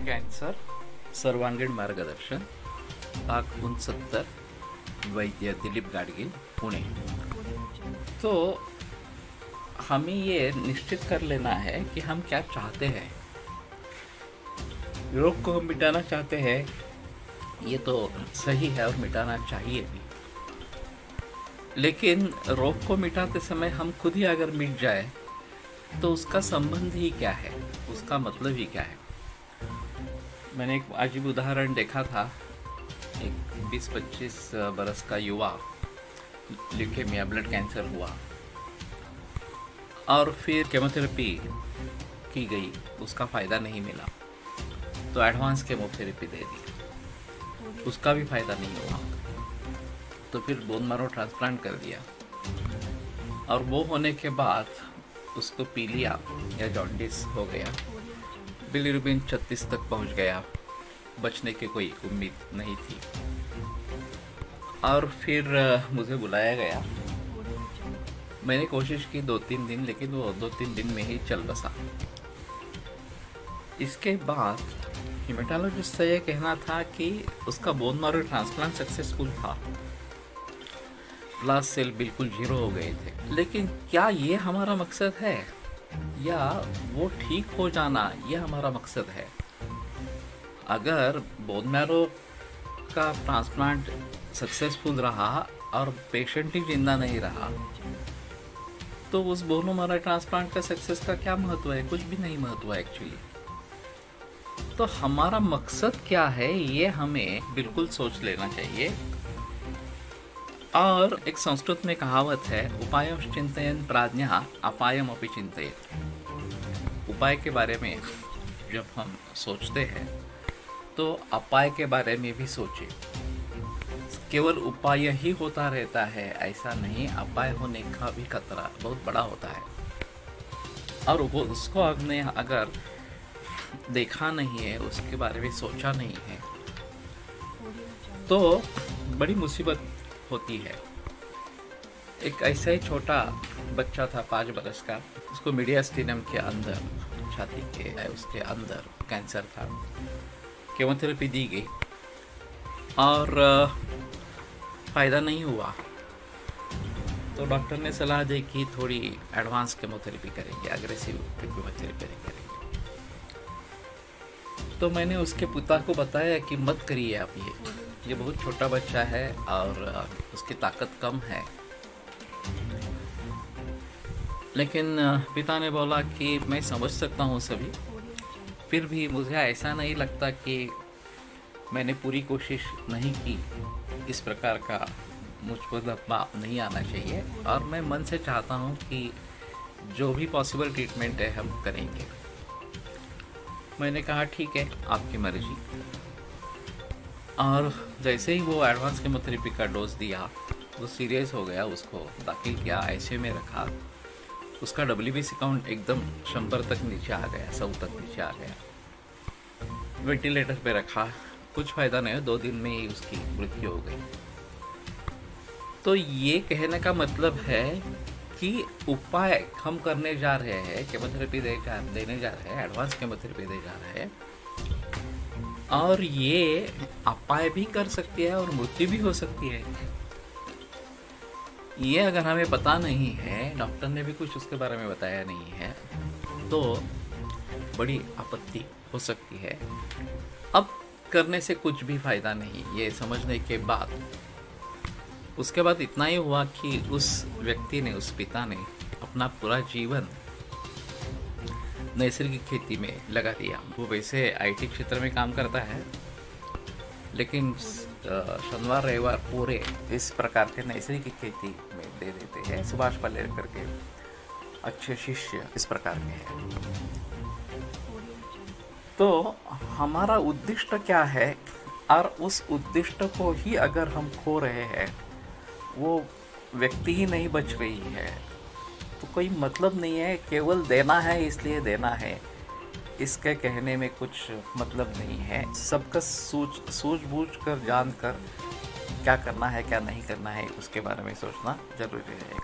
Cancer सर्वांगीण मार्गदर्शन भाग 69 वैद्य दिलीप गाडगिल पुणे। तो हमें ये निश्चित कर लेना है कि हम क्या चाहते हैं। रोग को हम मिटाना चाहते हैं, ये तो सही है और मिटाना चाहिए भी, लेकिन रोग को मिटाते समय हम खुद ही अगर मिट जाए तो उसका संबंध ही क्या है, उसका मतलब ही क्या है। मैंने एक अजीब उदाहरण देखा था। एक 20-25 बरस का युवा, ल्यूकेमिया ब्लड कैंसर हुआ और फिर केमोथेरेपी की गई, उसका फ़ायदा नहीं मिला तो एडवांस केमोथेरेपी दे दी, उसका भी फ़ायदा नहीं हुआ तो फिर बोन मैरो ट्रांसप्लांट कर दिया। और वो होने के बाद उसको पीलिया या जॉन्डिस हो गया, बिलीरुबिन 36 तक पहुंच गया, बचने की कोई उम्मीद नहीं थी। और फिर मुझे बुलाया गया। मैंने कोशिश की 2-3 दिन, लेकिन वो 2-3 दिन में ही चल बसा। इसके बाद हेमेटोलॉजिस्ट से ये कहना था कि उसका बोन मैरो ट्रांसप्लांट सक्सेसफुल था, ब्लास्ट सेल बिल्कुल 0 हो गए थे। लेकिन क्या ये हमारा मकसद है या वो ठीक हो जाना ये हमारा मकसद है? अगर बोन मैरो का ट्रांसप्लांट सक्सेसफुल रहा और पेशेंट ही जिंदा नहीं रहा तो उस बोन मैरो ट्रांसप्लांट का सक्सेस का क्या महत्व है? कुछ भी नहीं महत्व है एक्चुअली। तो हमारा मकसद क्या है ये हमें बिल्कुल सोच लेना चाहिए। और एक संस्कृत में कहावत है, उपायश्चिन्तयन् प्राज्ञः अपायमपि चिन्तयेत्। उपाय के बारे में जब हम सोचते हैं तो अपाय के बारे में भी सोचें। केवल उपाय ही होता रहता है ऐसा नहीं, अपाय होने का भी खतरा बहुत बड़ा होता है। और वो उसको आपने अगर देखा नहीं है, उसके बारे में सोचा नहीं है तो बड़ी मुसीबत होती है। एक ऐसा ही छोटा बच्चा था 5 बरस का, उसको मीडियास्टिनम के अंदर, छाती के उसके अंदर कैंसर था। केमोथेरेपी दी गई और फ़ायदा नहीं हुआ तो डॉक्टर ने सलाह दी कि थोड़ी एडवांस केमोथेरेपी करेंगे, अग्रेसिव केमोथेरेपी करेंगे। तो मैंने उसके पिता को बताया कि मत करिए आप, ये बहुत छोटा बच्चा है और उसकी ताकत कम है। लेकिन पिता ने बोला कि मैं समझ सकता हूँ सभी, फिर भी मुझे ऐसा नहीं लगता कि मैंने पूरी कोशिश नहीं की। इस प्रकार का मुझ पर दबाव नहीं आना चाहिए और मैं मन से चाहता हूँ कि जो भी पॉसिबल ट्रीटमेंट है हम करेंगे। मैंने कहा ठीक है, आपकी मर्जी। और जैसे ही वो एडवांस केमोथेरेपी का डोज दिया, वो सीरियस हो गया, उसको दाखिल किया, आईसीयू में रखा। उसका WBC काउंट एकदम 100 तक नीचे आ गया, 100 तक नीचे आ गया। वेंटिलेटर पे रखा, कुछ फ़ायदा नहीं, 2 दिन में ही उसकी मृत्यु हो गई। तो ये कहने का मतलब है कि उपाय हम करने जा रहे हैं, केमोथेरेपी देने जा रहे हैं, एडवांस केमोथेरेपी देने जा रहे हैं, और ये अपाय भी कर सकती है और मृत्यु भी हो सकती है। ये अगर हमें पता नहीं है, डॉक्टर ने भी कुछ उसके बारे में बताया नहीं है, तो बड़ी आपत्ति हो सकती है। अब करने से कुछ भी फायदा नहीं, ये समझने के बाद उसके बाद इतना ही हुआ कि उस व्यक्ति ने, उस पिता ने अपना पूरा जीवन नैसर्गिक खेती में लगा दिया। वो वैसे IT क्षेत्र में काम करता है, लेकिन शनिवार रविवार पूरे इस प्रकार के नैसर्गिक खेती में दे देते हैं। सुभाष पालेकर के अच्छे शिष्य इस प्रकार के हैं। तो हमारा उद्दिष्ट क्या है, और उस उद्दिष्ट को ही अगर हम खो रहे हैं, वो व्यक्ति ही नहीं बच रही है, तो कोई मतलब नहीं है। केवल देना है इसलिए देना है, इसके कहने में कुछ मतलब नहीं है। सबका सूझबूझ कर, जान कर क्या करना है क्या नहीं करना है, उसके बारे में सोचना जरूरी है।